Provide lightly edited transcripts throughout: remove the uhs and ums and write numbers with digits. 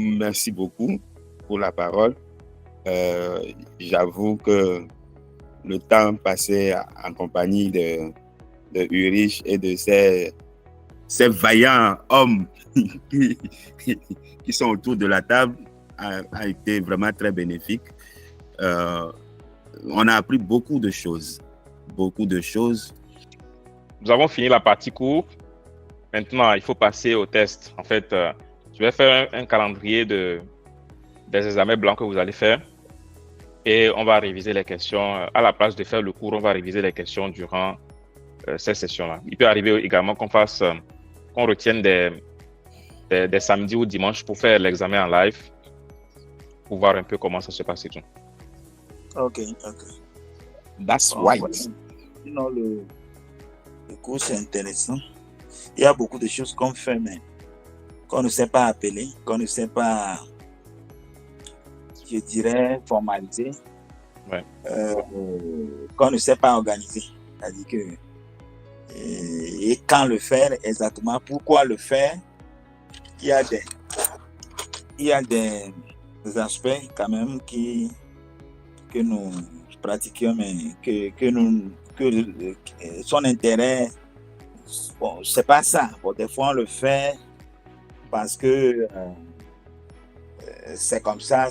Merci beaucoup pour la parole. J'avoue que le temps passé en compagnie de Ulrich et de ces vaillants hommes qui sont autour de la table a été vraiment très bénéfique. On a appris beaucoup de choses. Nous avons fini la partie cours. Maintenant, il faut passer au test. En fait, je vais faire un calendrier des examens blancs que vous allez faire. Et on va réviser les questions. À la place de faire le cours, on va réviser les questions durant ces sessions-là. Il peut arriver également qu'on retienne des samedis ou dimanches pour faire l'examen en live, pour voir un peu comment ça se passe et tout. Ok. That's right. Sinon, le cours, c'est intéressant. Il y a beaucoup de choses qu'on fait, mais qu'on ne sait pas appeler, qu'on ne sait pas, je dirais, formaliser, Ouais. qu'on ne sait pas organiser. C'est-à-dire que, et quand le faire, exactement, pourquoi le faire, il y a des aspects quand même que nous pratiquions, mais que son intérêt, bon, c'est pas ça. Bon, des fois, on le fait parce que c'est comme ça,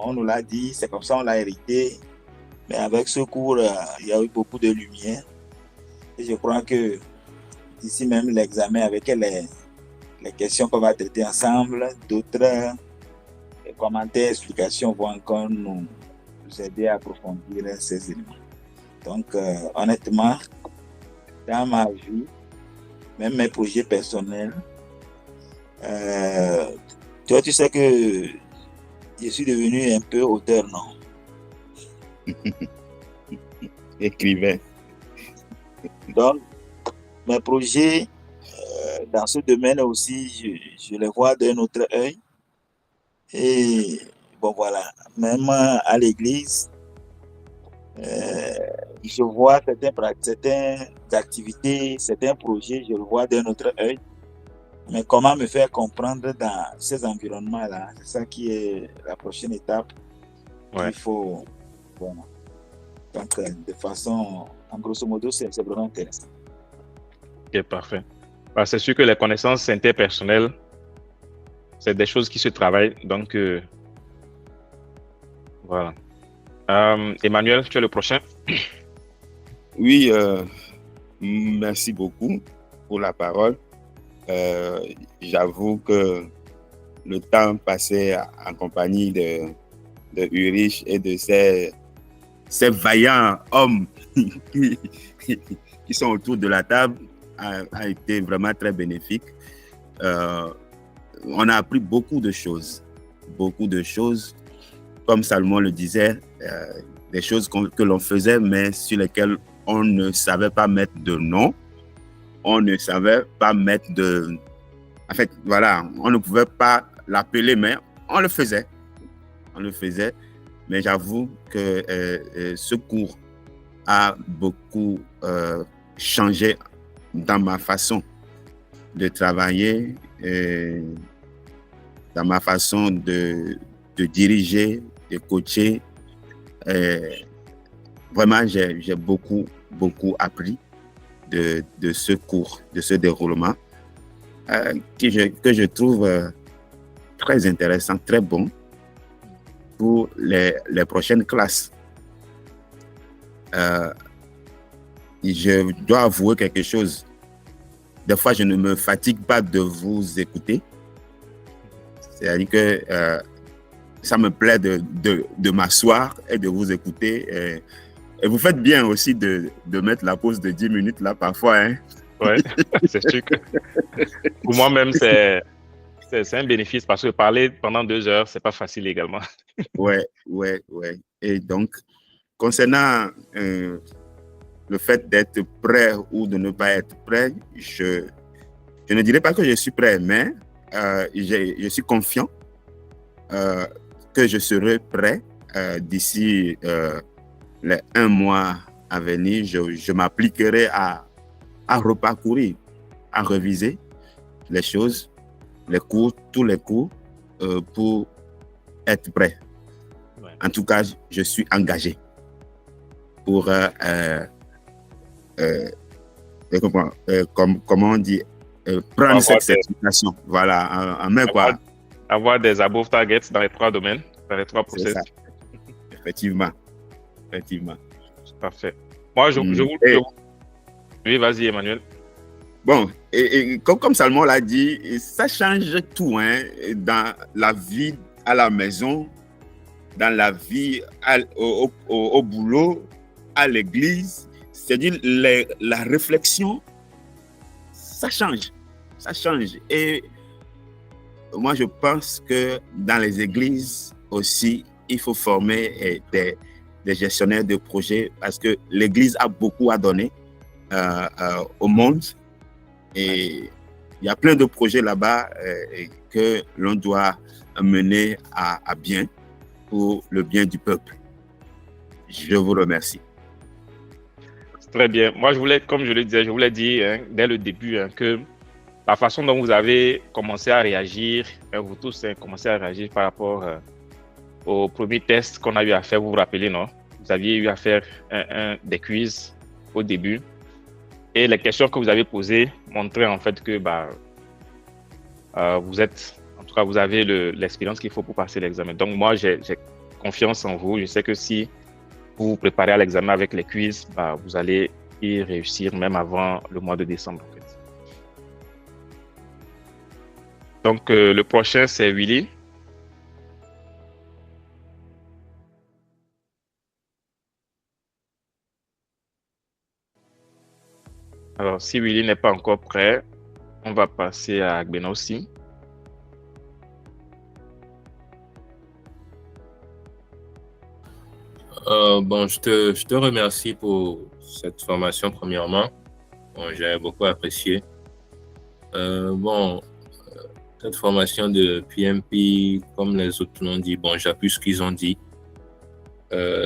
on nous l'a dit, c'est comme ça, on l'a hérité. Mais avec ce cours, il y a eu beaucoup de lumière. Et je crois que d'ici même l'examen, avec les questions qu'on va traiter ensemble, d'autres commentaires, explications vont encore nous aider à approfondir ces éléments. Donc, honnêtement, dans ma vie, même mes projets personnels, toi, tu sais que je suis devenu un peu auteur, non? Écrivain. Donc, mes projets dans ce domaine aussi, je les vois d'un autre œil. Et bon, voilà, même à l'église, je vois certaines activités, certains projets, je le vois d'un autre œil. Mais comment me faire comprendre dans ces environnements-là, c'est ça qui est la prochaine étape qu'il faut. Bon. Donc, de façon, en grosso modo, c'est vraiment intéressant. Ok, parfait. Bah, c'est sûr que les connaissances interpersonnelles, c'est des choses qui se travaillent. Donc, voilà. Emmanuel, tu es le prochain. Oui, merci beaucoup pour la parole. J'avoue que le temps passé en compagnie de Ulrich et de ces vaillants hommes qui sont autour de la table a été vraiment très bénéfique. On a appris beaucoup de choses. Comme Salomon le disait, des choses que l'on faisait, mais sur lesquelles on ne savait pas mettre de nom. On ne savait pas mettre de... En fait, voilà, on ne pouvait pas l'appeler, mais on le faisait. Mais j'avoue que ce cours a beaucoup changé dans ma façon de travailler, dans ma façon de diriger, de coacher. Vraiment, j'ai beaucoup appris de ce cours, de ce déroulement, que je trouve très intéressant, très bon pour les prochaines classes. Je dois avouer quelque chose. Des fois, je ne me fatigue pas de vous écouter. C'est-à-dire que ça me plaît de m'asseoir et de vous écouter. Et vous faites bien aussi de mettre la pause de 10 minutes là parfois. Hein? Oui, c'est sûr que pour moi-même, c'est un bénéfice parce que parler pendant 2 heures, c'est pas facile également. Ouais. Et donc, concernant le fait d'être prêt ou de ne pas être prêt, je ne dirais pas que je suis prêt, mais je suis confiant que je serai prêt d'ici les 1 mois à venir. Je m'appliquerai à reparcourir, à réviser les choses, les cours, tous les cours, pour être prêt. Ouais. En tout cas, je suis engagé pour, comment on dit, prendre cette certification. Voilà, en mai, quoi. Avoir des above targets dans les 3 domaines, dans les 3 process. Effectivement. Parfait. Moi, je vous... Oui, vas-y, Emmanuel. Bon, et comme Salomon l'a dit, ça change tout, hein, dans la vie à la maison, dans la vie au boulot, à l'église. C'est-à-dire la réflexion, ça change. Et moi, je pense que dans les églises aussi, il faut former des gestionnaires de projets parce que l'église a beaucoup à donner au monde. Et il y a plein de projets là-bas que l'on doit mener à bien pour le bien du peuple. Je vous remercie. Très bien. Moi, comme je le disais, je vous l'ai dit dès le début que la façon dont vous avez commencé à réagir, vous tous commencé à réagir par rapport au premier test qu'on a eu à faire, vous vous rappelez, non? Vous aviez eu à faire des quiz au début. Et les questions que vous avez posées montraient en fait que vous avez l'expérience qu'il faut pour passer l'examen. Donc moi, j'ai confiance en vous. Je sais que si vous vous préparez à l'examen avec les quiz, vous allez y réussir même avant le mois de décembre. En fait. Donc le prochain, c'est Willy. Alors, si Willy n'est pas encore prêt, on va passer à Agbena aussi. Bon, je te remercie pour cette formation, premièrement. Bon, j'ai beaucoup apprécié. Cette formation de PMP, comme les autres l'ont dit, bon, j'appuie ce qu'ils ont dit.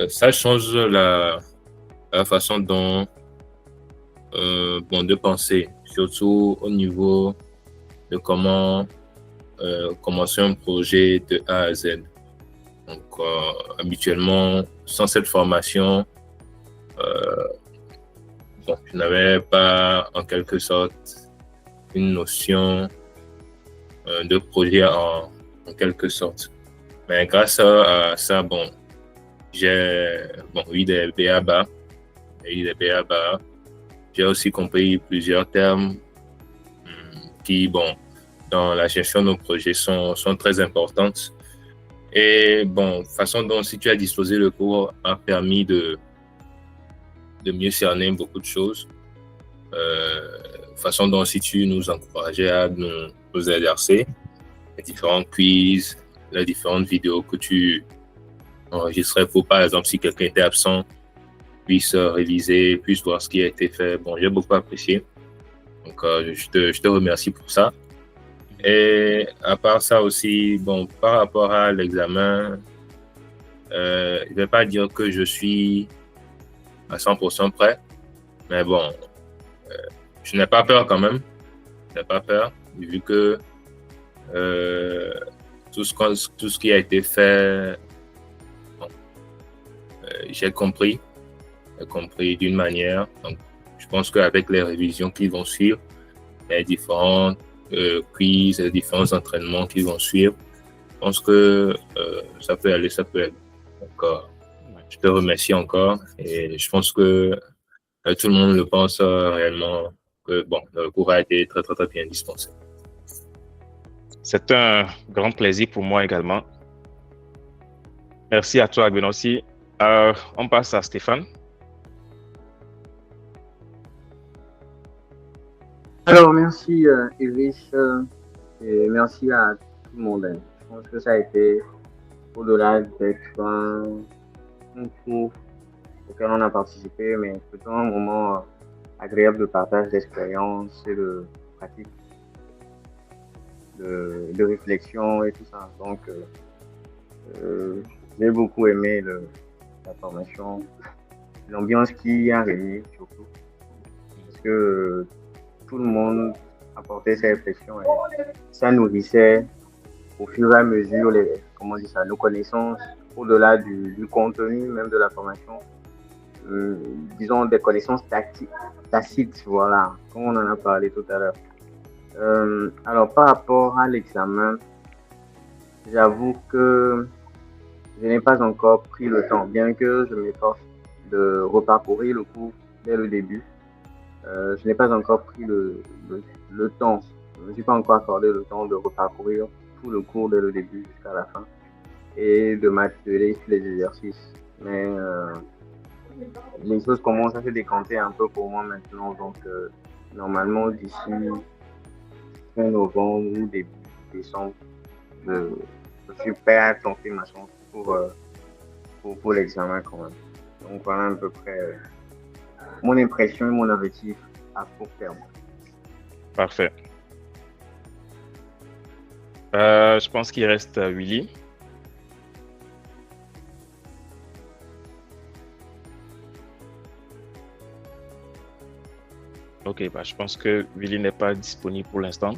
Ça change la façon dont de penser, surtout au niveau de comment commencer un projet de A à Z. Donc, habituellement, sans cette formation, je n'avais pas en quelque sorte une notion de projet en quelque sorte. Mais grâce à ça, j'ai eu des B.A.B.A. J'ai aussi compris plusieurs termes qui, dans la gestion de nos projets sont très importantes. Et façon dont si tu as disposé le cours a permis de mieux cerner beaucoup de choses. Façon dont si tu nous encourageais à nous exercer, les différents quiz, les différentes vidéos que tu enregistrais pour, par exemple, si quelqu'un était absent, puisse réviser, puisse voir ce qui a été fait. J'ai beaucoup apprécié. Donc, je te remercie pour ça. Et à part ça aussi, par rapport à l'examen, je ne vais pas dire que je suis à 100% prêt, mais je n'ai pas peur quand même. Je n'ai pas peur, vu que tout ce qui a été fait, j'ai compris d'une manière. Donc, je pense qu'avec les révisions qui vont suivre, les différents quiz, les différents entraînements qui vont suivre, je pense que ça peut aller. Donc, je te remercie encore et je pense que tout le monde le pense réellement que le cours a été très, très, très bien dispensé. C'est un grand plaisir pour moi également. Merci à toi, Agbena aussi. On passe à Stéphane. Alors, merci Iris et merci à tout le monde. Je pense que ça a été au-delà d'être un cours auquel on a participé, mais plutôt un moment agréable de partage d'expérience et de pratique, de réflexion et tout ça. Donc, j'ai beaucoup aimé la formation, l'ambiance qui a régné surtout, parce que tout le monde apportait ses réflexions et ça nourrissait au fur et à mesure, nos connaissances, au-delà du contenu même de la formation, disons des connaissances tacites, voilà, comme on en a parlé tout à l'heure. Alors, par rapport à l'examen, j'avoue que je n'ai pas encore pris le temps, bien que je m'efforce de reparcourir le cours dès le début. Je n'ai pas encore pris le temps, je ne me suis pas encore accordé le temps de reparcourir tout le cours dès le début jusqu'à la fin et de m'atteler sur les exercices. Mais les choses commencent à se décanter un peu pour moi maintenant, donc normalement d'ici fin novembre ou début décembre, je suis prêt à tenter ma chance pour l'examen quand même. Donc voilà à peu près mon impression et mon objectif à court terme. Parfait. Je pense qu'il reste Willy. Ok, je pense que Willy n'est pas disponible pour l'instant.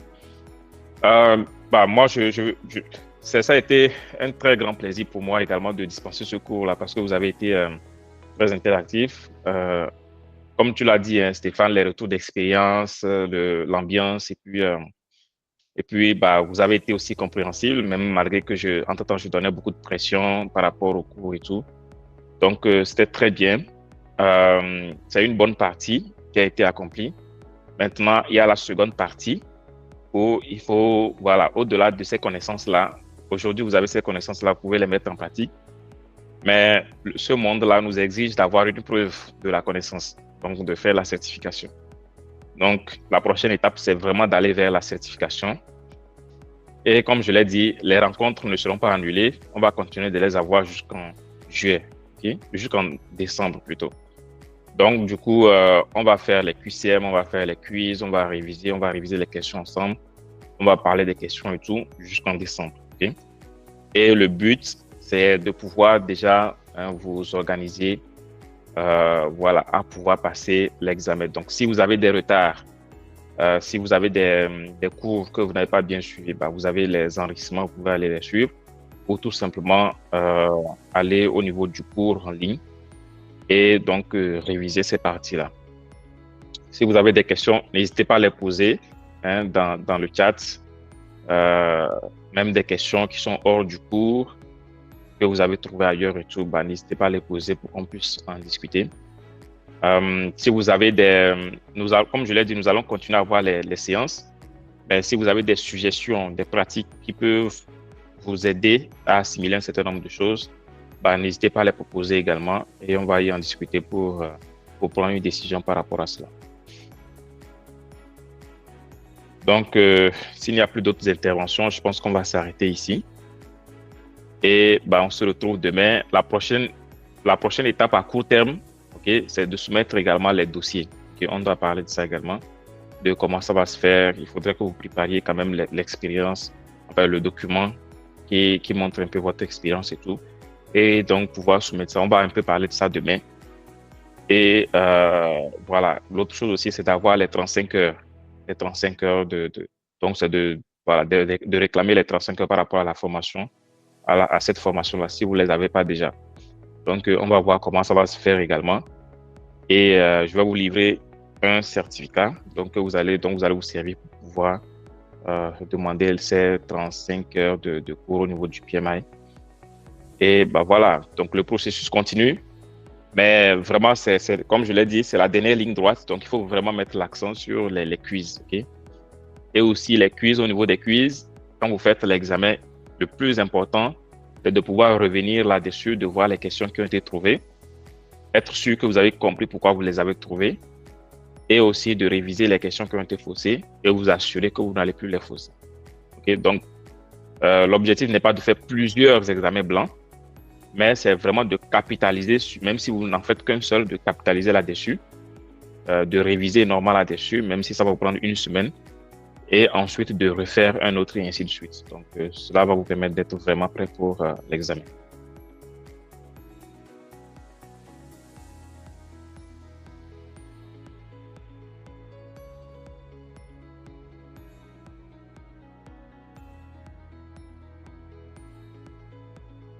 Moi, ça a été un très grand plaisir pour moi également de dispenser ce cours-là parce que vous avez été très interactif. Comme tu l'as dit, hein, Stéphane, les retours d'expérience, l'ambiance, et puis vous avez été aussi compréhensible, même malgré que entre-temps, je donnais beaucoup de pression par rapport au cours et tout. Donc, c'était très bien. C'est une bonne partie qui a été accomplie. Maintenant, il y a la seconde partie où il faut, au-delà de ces connaissances-là, aujourd'hui, vous avez ces connaissances-là, vous pouvez les mettre en pratique. Mais ce monde-là nous exige d'avoir une preuve de la connaissance, donc de faire la certification. Donc, la prochaine étape, c'est vraiment d'aller vers la certification. Et comme je l'ai dit, les rencontres ne seront pas annulées. On va continuer de les avoir jusqu'en juillet, okay? Jusqu'en décembre plutôt. Donc, du coup, on va faire les QCM, on va faire les quiz, on va réviser les questions ensemble. On va parler des questions et tout jusqu'en décembre. Okay? Et le but, c'est de pouvoir déjà vous organiser à pouvoir passer l'examen. Donc, si vous avez des retards, si vous avez des cours que vous n'avez pas bien suivis, vous avez les enrichissements, vous pouvez aller les suivre ou tout simplement aller au niveau du cours en ligne et donc réviser ces parties-là. Si vous avez des questions, n'hésitez pas à les poser dans le chat, même des questions qui sont hors du cours, que vous avez trouvé ailleurs et tout, n'hésitez pas à les poser pour qu'on puisse en discuter. Si vous avez comme je l'ai dit, nous allons continuer à voir les séances. Mais si vous avez des suggestions, des pratiques qui peuvent vous aider à assimiler un certain nombre de choses, n'hésitez pas à les proposer également et on va y en discuter pour prendre une décision par rapport à cela. Donc, s'il n'y a plus d'autres interventions, je pense qu'on va s'arrêter ici. Et on se retrouve demain. La prochaine étape à court terme, c'est de soumettre également les dossiers. On doit parler de ça également, de comment ça va se faire. Il faudrait que vous prépariez quand même l'expérience, le document qui montre un peu votre expérience et tout. Et donc, pouvoir soumettre ça. On va un peu parler de ça demain. Et l'autre chose aussi, c'est d'avoir les 35 heures. Les 35 heures donc, c'est de réclamer les 35 heures par rapport à la formation, à cette formation-là, si vous ne les avez pas déjà. Donc, on va voir comment ça va se faire également. Et je vais vous livrer un certificat donc vous allez vous servir pour pouvoir demander ces 35 heures de cours au niveau du PMI. Et donc le processus continue. Mais vraiment, c'est comme je l'ai dit, c'est la dernière ligne droite. Donc, il faut vraiment mettre l'accent sur les quiz. Et aussi, les quiz, au niveau des quiz, quand vous faites l'examen, le plus important, c'est de pouvoir revenir là-dessus, de voir les questions qui ont été trouvées, être sûr que vous avez compris pourquoi vous les avez trouvées, et aussi de réviser les questions qui ont été faussées et vous assurer que vous n'allez plus les fausser. Donc, l'objectif n'est pas de faire plusieurs examens blancs, mais c'est vraiment de capitaliser, même si vous n'en faites qu'un seul, de capitaliser là-dessus, de réviser normal là-dessus, même si ça va vous prendre une semaine, et ensuite de refaire un autre et ainsi de suite. Donc, cela va vous permettre d'être vraiment prêt pour l'examen.